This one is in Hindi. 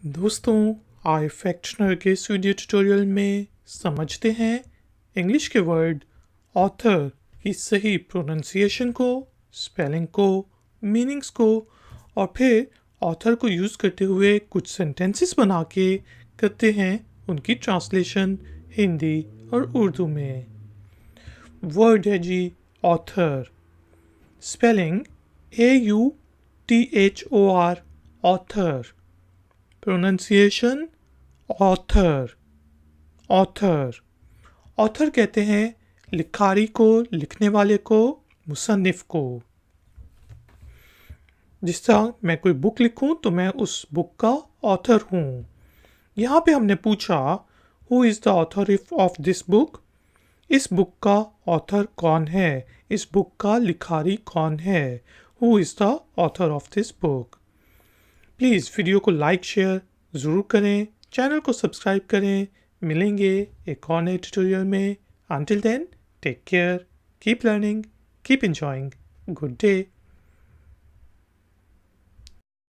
दोस्तों, आई फैक्शनर के इस वीडियो ट्यूटोरियल में समझते हैं इंग्लिश के वर्ड ऑथर की सही प्रोनाउंसिएशन को, स्पेलिंग को, मीनिंग्स को और फिर ऑथर को यूज़ करते हुए कुछ सेंटेंसेस बना के करते हैं उनकी ट्रांसलेशन हिंदी और उर्दू में। वर्ड है जी author. Spelling AUTHOR author. Pronunciation author. Author author कहते हैं लिखारी को, लिखने वाले को, मुसन्निफ को। जिस तरह मैं कोई बुक लिखूं तो मैं उस बुक का ऑथर हूं। यहाँ पे हमने पूछा who is the author of this book. इस बुक का ऑथर कौन है, इस बुक का लिखारी कौन है। Who is the author of this book. Please video को लाइक शेयर ज़रूर करें, चैनल को सब्सक्राइब करें। मिलेंगे एक और नए ट्यूटोरियल में। Until then, take care, keep learning, keep enjoying. Good day.